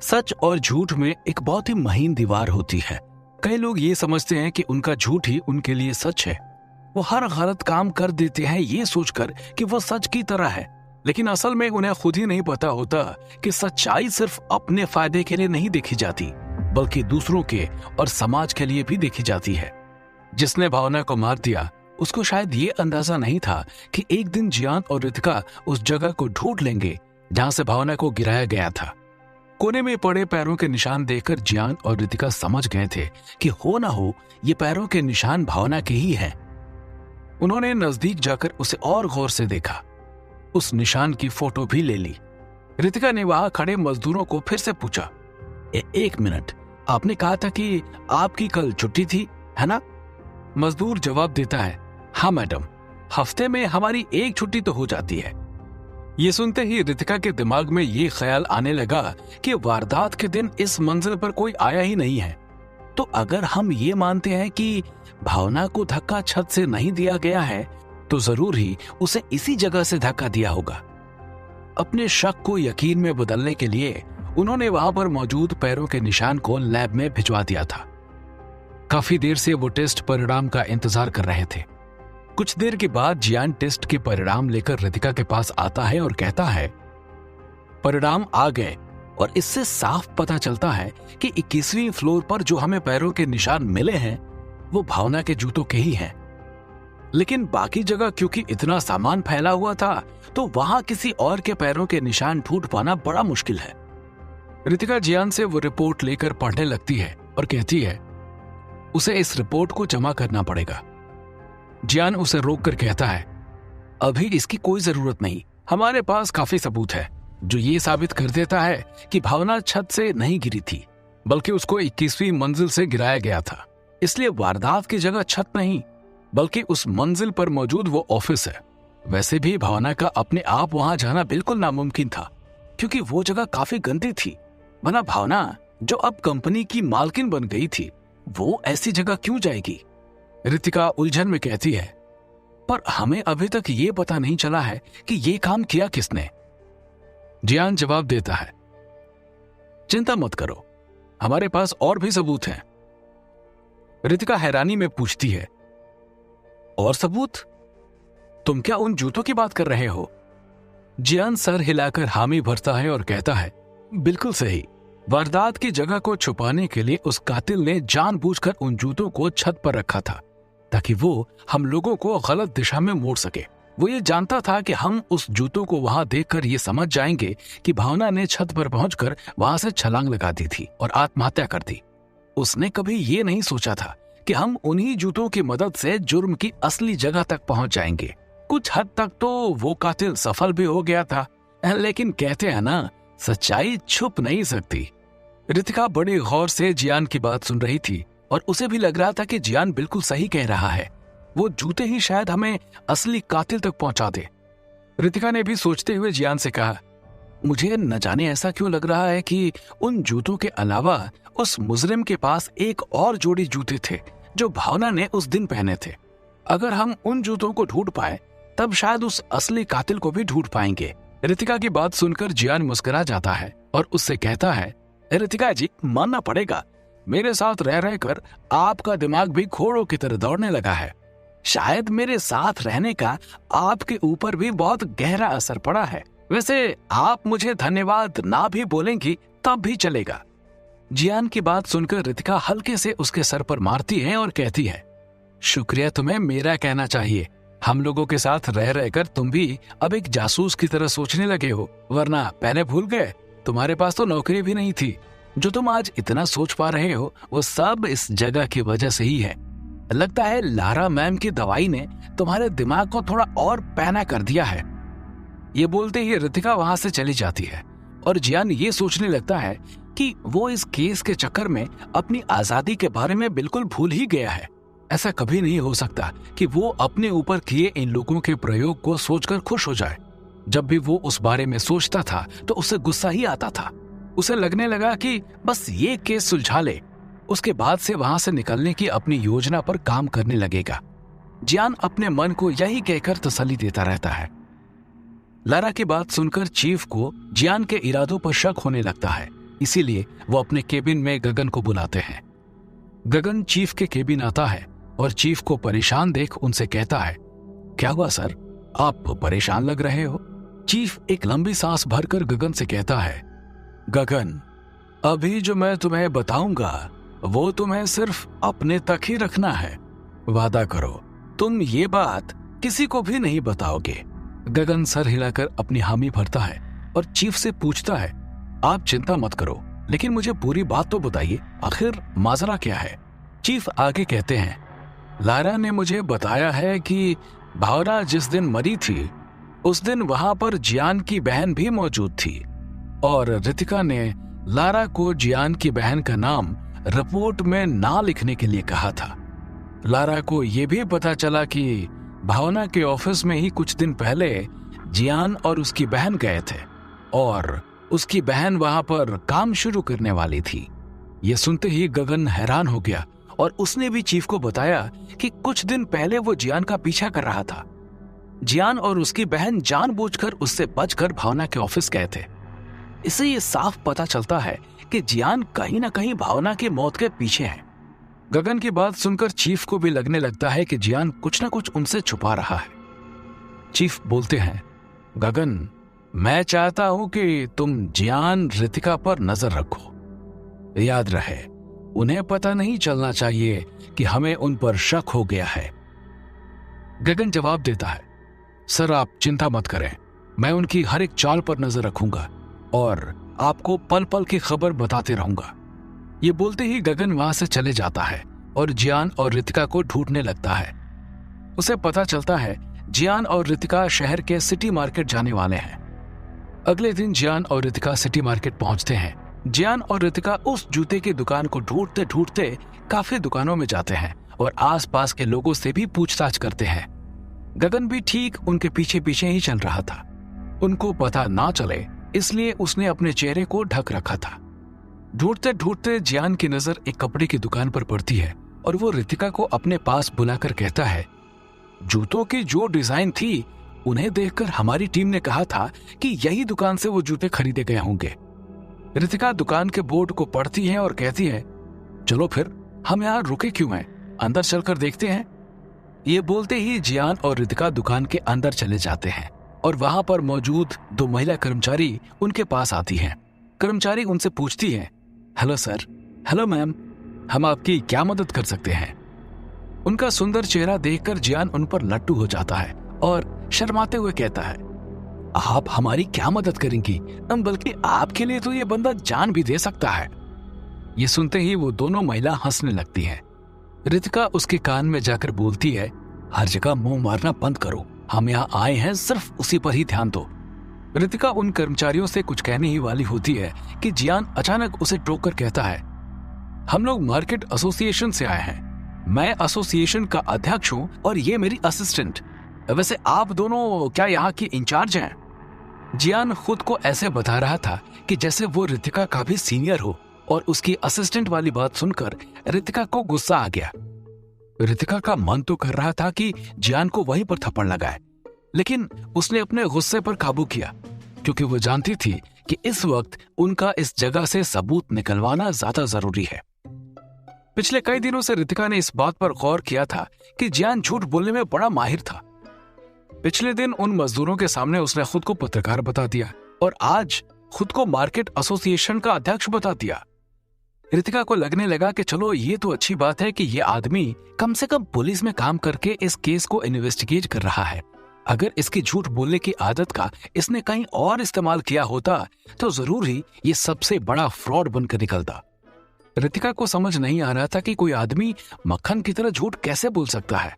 सच और झूठ में एक बहुत ही महीन दीवार होती है। कई लोग ये समझते हैं कि उनका झूठ ही उनके लिए सच है। वो हर गलत काम कर देते हैं ये सोचकर कि वो सच की तरह है, लेकिन असल में उन्हें खुद ही नहीं पता होता कि सच्चाई सिर्फ अपने फायदे के लिए नहीं देखी जाती, बल्कि दूसरों के और समाज के लिए भी देखी जाती है। जिसने भावना को मार दिया उसको शायद ये अंदाजा नहीं था कि एक दिन जियान और रितिका उस जगह को ढूंढ लेंगे जहां से भावना को गिराया गया था। कोने में पड़े पैरों के निशान देखकर जियान और रितिका समझ गए थे कि हो ना हो ये पैरों के निशान भावना के ही हैं। उन्होंने नजदीक जाकर उसे और गौर से देखा। उस निशान की फोटो भी ले ली। रितिका ने वहां खड़े मजदूरों को फिर से पूछा, एक मिनट, आपने कहा था कि आपकी कल छुट्टी थी, है ना? मजदूर जवाब देता है, हाँ मैडम, हफ्ते में हमारी एक छुट्टी तो हो जाती है। ये सुनते ही रितिका के दिमाग में ये ख्याल आने लगा कि वारदात के दिन इस मंजिल पर कोई आया ही नहीं है। तो अगर हम ये मानते हैं कि भावना को धक्का छत से नहीं दिया गया है, तो जरूर ही उसे इसी जगह से धक्का दिया होगा। अपने शक को यकीन में बदलने के लिए उन्होंने वहां पर मौजूद पैरों के निशान को लैब में भिजवा दिया था। काफी देर से वो टेस्ट परिणाम का इंतजार कर रहे थे। कुछ देर के बाद जियान टेस्ट के परिणाम लेकर रितिका के पास आता है और कहता है, परिणाम आ गए और इससे साफ पता चलता है कि 21वीं फ्लोर पर जो हमें पैरों के निशान मिले हैं वो भावना के जूतों के ही हैं। लेकिन बाकी जगह क्योंकि इतना सामान फैला हुआ था तो वहां किसी और के पैरों के निशान ढूंढ पाना बड़ा मुश्किल है। रितिका जियान से वो रिपोर्ट लेकर पढ़ने लगती है और कहती है, उसे इस रिपोर्ट को जमा करना पड़ेगा। जियान उसे रोककर कहता है, अभी इसकी कोई जरूरत नहीं, हमारे पास काफी सबूत है जो ये साबित कर देता है कि भावना छत से नहीं गिरी थी, बल्कि उसको 21वीं मंजिल से गिराया गया था। इसलिए वारदात की जगह छत नहीं, बल्कि उस मंजिल पर मौजूद वो ऑफिस है। वैसे भी भावना का अपने आप वहां जाना बिल्कुल नामुमकिन था, क्योंकि वो जगह काफी गंदी थी। वरना भावना, जो अब कंपनी की मालकिन बन गई थी, वो ऐसी जगह क्यों जाएगी? रितिका उलझन में कहती है, पर हमें अभी तक ये पता नहीं चला है कि ये काम किया किसने। जियान जवाब देता है, चिंता मत करो, हमारे पास और भी सबूत हैं। रितिका हैरानी में पूछती है, और सबूत? तुम क्या उन जूतों की बात कर रहे हो? जियान सर हिलाकर हामी भरता है और कहता है, बिल्कुल सही। वारदात की जगह को छुपाने के लिए उस कातिल ने जानबूझकर उन जूतों को छत पर रखा था, ताकि वो हम लोगों को गलत दिशा में मोड़ सके। वो ये जानता था कि हम उस जूतों को वहां देखकर ये समझ जाएंगे कि भावना ने छत पर पहुंचकर वहां से छलांग लगा दी थी और आत्महत्या कर दी। उसने कभी ये नहीं सोचा था कि हम उन्हीं जूतों की मदद से जुर्म की असली जगह तक पहुंच जाएंगे। कुछ हद तक तो वो कातिल सफल भी हो गया था, लेकिन कहते हैं ना, सच्चाई छुप नहीं सकती। रितिका बड़ी गौर से जियान की बात सुन रही थी और उसे भी लग रहा था कि जियान बिल्कुल सही कह रहा है। वो जूते ही शायद हमें असली कातिल तक पहुंचा दे। रितिका ने भी सोचते हुए जियान से कहा, मुझे न जाने ऐसा क्यों लग रहा है कि उन जूतों के अलावा उस मुजरिम के पास एक और जोड़ी जूते थे जो भावना ने उस दिन पहने थे। अगर हम उन जूतों को ढूंढ पाए तब शायद उस असली कातिल को भी ढूंढ पाएंगे। रितिका की बात सुनकर जियान मुस्कुरा जाता है और उससे कहता है, रितिका जी, मानना पड़ेगा, मेरे साथ रह रहकर आपका दिमाग भी घोड़ों की तरह दौड़ने लगा है। शायद मेरे साथ रहने का आपके ऊपर भी बहुत गहरा असर पड़ा है। वैसे आप मुझे धन्यवाद ना भी बोलेंगी तब भी चलेगा। जियान की बात सुनकर रितिका हल्के से उसके सर पर मारती है और कहती है, शुक्रिया तुम्हें मेरा कहना चाहिए। हम लोगों के साथ रह रहकर तुम भी अब एक जासूस की तरह सोचने लगे हो, वरना पहले भूल गए तुम्हारे पास तो नौकरी भी नहीं थी। जो तुम आज इतना सोच पा रहे हो वो सब इस जगह की वजह से ही है। लगता है लारा मैम की दवाई ने तुम्हारे दिमाग को थोड़ा और पैना कर दिया है। ये बोलते ही रितिका वहां से चली जाती है और जियान ये सोचने लगता है कि वो इस केस के चक्कर में अपनी आजादी के बारे में बिल्कुल भूल ही गया है। ऐसा कभी नहीं हो सकता कि वो अपने ऊपर किए इन लोगों के प्रयोग को सोचकर खुश हो जाए। जब भी वो उस बारे में सोचता था तो उसे गुस्सा ही आता था। उसे लगने लगा कि बस ये केस सुलझा ले, उसके बाद से वहां से निकलने की अपनी योजना पर काम करने लगेगा। जियान अपने मन को यही कहकर तसल्ली देता रहता है। लारा की बात सुनकर चीफ को जियान के इरादों पर शक होने लगता है। इसीलिए वो अपने केबिन में गगन को बुलाते हैं। गगन चीफ के केबिन आता है और चीफ को परेशान देख उनसे कहता है, क्या हुआ सर, आप परेशान लग रहे हो? चीफ एक लंबी सांस भरकर गगन से कहता है, गगन, अभी जो मैं तुम्हें बताऊंगा वो तुम्हें सिर्फ अपने तक ही रखना है। वादा करो तुम ये बात किसी को भी नहीं बताओगे। गगन सर हिलाकर अपनी हामी भरता है और चीफ से पूछता है, आप चिंता मत करो, लेकिन मुझे पूरी बात तो बताइए, आखिर माजरा क्या है? चीफ आगे कहते हैं, लारा ने मुझे बताया है कि भावना जिस दिन मरी थी उस दिन वहां पर जियान की बहन भी मौजूद थी और रितिका ने लारा को जियान की बहन का नाम रिपोर्ट में ना लिखने के लिए कहा था। लारा को यह भी पता चला कि भावना के ऑफिस में ही कुछ दिन पहले जियान और उसकी बहन गए थे और उसकी बहन वहां पर काम शुरू करने वाली थी। यह सुनते ही गगन हैरान हो गया और उसने भी चीफ को बताया कि कुछ दिन पहले वो जियान का पीछा कर रहा था। जियान और उसकी बहन जानबूझकर उससे बचकर भावना के ऑफिस गए थे। इससे ये साफ पता चलता है कि जियान कहीं ना कहीं भावना की मौत के पीछे है। गगन की बात सुनकर चीफ को भी लगने लगता है कि जियान कुछ ना कुछ उनसे छुपा रहा है। चीफ बोलते हैं, गगन, मैं चाहता हूं कि तुम जियान रितिका पर नजर रखो। याद रहे, उन्हें पता नहीं चलना चाहिए कि हमें उन पर शक हो गया है। गगन जवाब देता है, सर आप चिंता मत करें, मैं उनकी हर एक चाल पर नजर रखूंगा और आपको पल पल की खबर बताते रहूंगा। ये बोलते ही गगन वहां से चले जाता है और जियान और रितिका को ढूंढने लगता है। उसे पता चलता है जियान और रितिका शहर के सिटी मार्केट जाने वाले हैं। अगले दिन जियान और रितिका सिटी मार्केट पहुंचते हैं। जियान और रितिका उस जूते की दुकान को ढूंढते ढूंढते काफी दुकानों में जाते हैं और आसपास के लोगों से भी पूछताछ करते हैं। गगन भी ठीक उनके पीछे पीछे ही चल रहा था। उनको पता ना चले इसलिए उसने अपने चेहरे को ढक रखा था। ढूंढते ढूंढते जियान की नजर एक कपड़े की दुकान पर पड़ती है और वो रितिका को अपने पास बुलाकर कहता है, जूतों की जो डिजाइन थी उन्हें देखकर हमारी टीम ने कहा था कि यही दुकान से वो जूते खरीदे गए होंगे। रितिका दुकान के बोर्ड को पढ़ती है और कहती है, चलो फिर हम यहाँ रुके क्यों हैं, अंदर चलकर देखते हैं। ये बोलते ही जियान और रितिका दुकान के अंदर चले जाते हैं और वहां पर मौजूद दो महिला कर्मचारी उनके पास आती हैं। कर्मचारी उनसे पूछती है, हेलो सर, हेलो मैम, हम आपकी क्या मदद कर सकते हैं। उनका सुंदर चेहरा देखकर जियान उन पर लट्टू हो जाता है और शर्माते हुए कहता है, आप हमारी क्या मदद करेंगी, बल्कि आपके लिए तो ये बंदा जान भी दे सकता है। ये सुनते ही वो दोनों महिला हंसने लगती हैं। रितिका उसके कान में जाकर बोलती है, हर जगह मुंह मारना बंद करो, हम यहाँ आए हैं सिर्फ उसी पर ही ध्यान दो। रितिका उन कर्मचारियों से कुछ कहने ही वाली होती है कि जियान अचानक उसे टोक कर कहता है, हम लोग मार्केट एसोसिएशन से आए हैं, मैं एसोसिएशन का अध्यक्ष हूँ और ये मेरी असिस्टेंट। वैसे आप दोनों क्या यहाँ की इंचार्ज हैं? जियान खुद को ऐसे बता रहा था कि जैसे वो रितिका का भी सीनियर हो और उसकी असिस्टेंट वाली बात सुनकर रितिका को गुस्सा आ गया। रितिका का मन तो कर रहा था कि जियान को वहीं पर थप्पड़ लगाए, लेकिन उसने अपने गुस्से पर काबू किया क्योंकि वो जानती थी कि इस वक्त उनका इस जगह से सबूत निकलवाना ज्यादा जरूरी है। पिछले कई दिनों से रितिका ने इस बात पर गौर किया था कि जियान झूठ बोलने में बड़ा माहिर था। पिछले दिन उन मजदूरों के सामने उसने खुद को पत्रकार बता दिया और आज खुद को मार्केट एसोसिएशन का अध्यक्ष बता दिया। रितिका को लगने लगा कि चलो ये तो अच्छी बात है कि ये आदमी कम से कम पुलिस में काम करके इस केस को इन्वेस्टिगेट कर रहा है। अगर इसकी झूठ बोलने की आदत का इसने कहीं और इस्तेमाल किया होता तो जरूर ही ये सबसे बड़ा फ्रॉड बनकर निकलता। रितिका को समझ नहीं आ रहा था कि कोई आदमी मक्खन की तरह झूठ कैसे बोल सकता है।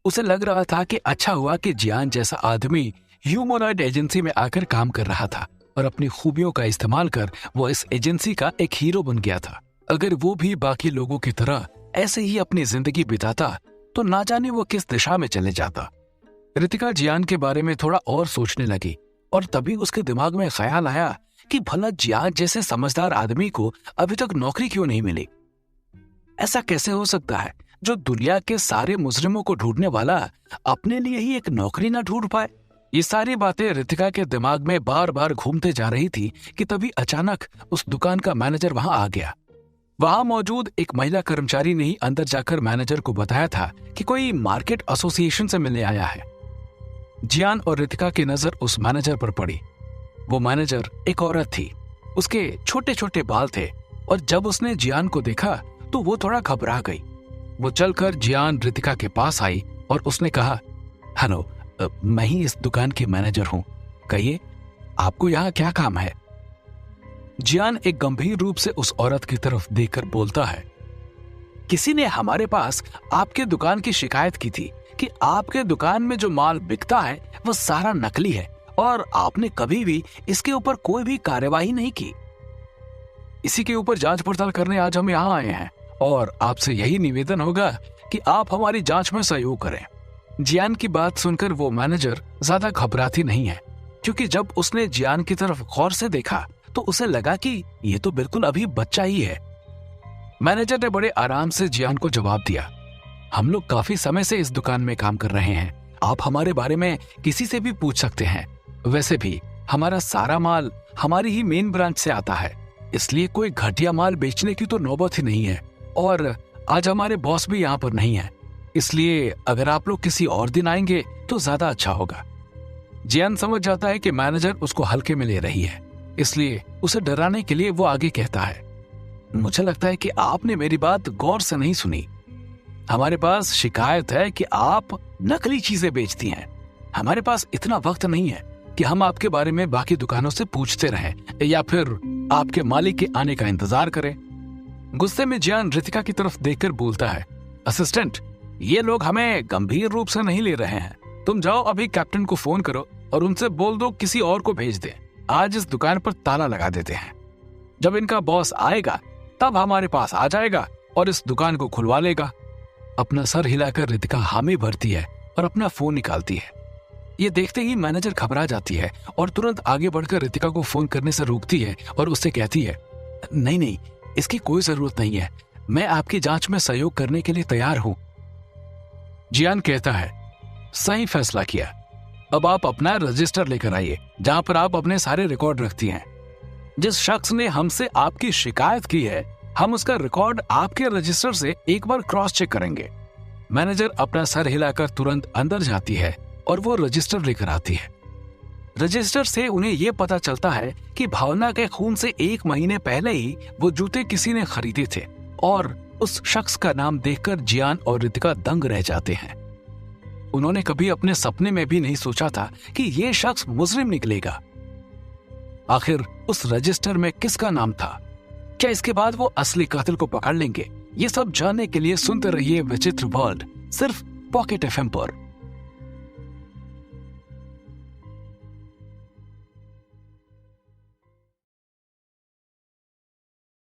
उसे लग रहा था कि अच्छा हुआ कि जियान जैसा आदमी ह्यूमनॉइड एजेंसी में आकर काम कर रहा था और अपनी खूबियों का इस्तेमाल कर वो इस एजेंसी का एक हीरो बन गया था। अगर वो भी बाकी लोगों की तरह ऐसे ही अपनी जिंदगी बिताता तो ना जाने वो किस दिशा में चले जाता। रितिका जियान के बारे में थोड़ा और सोचने लगी और तभी उसके दिमाग में ख्याल आया कि भला जियान जैसे समझदार आदमी को अभी तक नौकरी क्यों नहीं मिली। ऐसा कैसे हो सकता है जो दुनिया के सारे मुजरिमों को ढूंढने वाला अपने लिए ही एक नौकरी ना ढूंढ पाए। ये सारी बातें रितिका के दिमाग में बार बार घूमते जा रही थी कि तभी अचानक उस दुकान का मैनेजर वहां आ गया। वहां मौजूद एक महिला कर्मचारी ने ही अंदर जाकर मैनेजर को बताया था कि कोई मार्केट एसोसिएशन से मिलने आया है। जियान और रितिका की नजर उस मैनेजर पर पड़ी। वो मैनेजर एक औरत थी। उसके छोटे छोटे बाल थे और जब उसने जियान को देखा तो वो थोड़ा घबरा गई। वो चलकर जियान रितिका के पास आई और उसने कहा, हेलो, मैं ही इस दुकान के मैनेजर हूं। कहिए, आपको यहाँ क्या काम है? जियान एक गंभीर रूप से उस औरत की तरफ देखकर बोलता है, किसी ने हमारे पास आपके दुकान की शिकायत की थी कि आपके दुकान में जो माल बिकता है वो सारा नकली है और आपने कभी भी इसके ऊपर कोई भी कार्यवाही नहीं की। इसी के ऊपर जांच पड़ताल करने आज हम यहाँ आए हैं और आपसे यही निवेदन होगा कि आप हमारी जांच में सहयोग करें। जियान की बात सुनकर वो मैनेजर ज्यादा घबराती नहीं है, क्योंकि जब उसने जियान की तरफ गौर से देखा तो उसे लगा कि ये तो बिल्कुल अभी बच्चा ही है। मैनेजर ने बड़े आराम से जियान को जवाब दिया, हम लोग काफी समय से इस दुकान में काम कर रहे हैं। आप हमारे बारे में किसी से भी पूछ सकते हैं। वैसे भी हमारा सारा माल हमारी ही मेन ब्रांच से आता है, इसलिए कोई घटिया माल बेचने की तो नौबत ही नहीं है। और आज हमारे बॉस भी यहाँ पर नहीं है, इसलिए अगर आप लोग किसी और दिन आएंगे तो ज्यादा अच्छा होगा। जियान समझ जाता है कि मैनेजर उसको हल्के में ले रही है, इसलिए उसे डराने के लिए वो आगे कहता है, मुझे लगता है कि आपने मेरी बात गौर से नहीं सुनी। हमारे पास शिकायत है कि आप नकली चीजें बेचती हैं। हमारे पास इतना वक्त नहीं है कि हम आपके बारे में बाकी दुकानों से पूछते रहें या फिर आपके मालिक के आने का इंतजार करें। गुस्से में जियान रितिका की तरफ देखकर बोलता है, असिस्टेंट, ये लोग हमें गंभीर रूप से नहीं ले रहे हैं। तुम जाओ अभी कैप्टन को फोन करो और उनसे बोल दो किसी और को भेज दे। आज इस दुकान पर ताला लगा देते हैं। जब इनका बॉस आएगा तब हमारे पास आ जाएगा और इस दुकान को खुलवा लेगा। अपना सर हिलाकर रितिका हामी भरती है और अपना फोन निकालती है। ये देखते ही मैनेजर घबरा जाती है और तुरंत आगे बढ़कर रितिका को फोन करने से रोकती है और उससे कहती है, नहीं, इसकी कोई जरूरत नहीं है। मैं आपकी जांच में सहयोग करने के लिए तैयार हूं। जियान कहता है, सही फैसला किया। अब आप अपना रजिस्टर लेकर आइए जहां पर आप अपने सारे रिकॉर्ड रखती हैं। जिस शख्स ने हमसे आपकी शिकायत की है, हम उसका रिकॉर्ड आपके रजिस्टर से एक बार क्रॉस चेक करेंगे। मैनेजर अपना सर हिलाकर तुरंत अंदर जाती है और वो रजिस्टर लेकर आती है। रजिस्टर से उन्हें यह पता चलता है कि भावना के खून से 1 महीने पहले ही वो जूते किसी ने खरीदे थे और उस शख्स का नाम देखकर जियान और रितिका दंग रह जाते हैं। उन्होंने कभी अपने सपने में भी नहीं सोचा था कि ये शख्स मुजरिम निकलेगा। आखिर उस रजिस्टर में किसका नाम था? क्या इसके बाद वो असली कातिल को पकड़ लेंगे? ये सब जानने के लिए सुनते रहिए विचित्र वर्ल्ड, सिर्फ पॉकेट FM पर।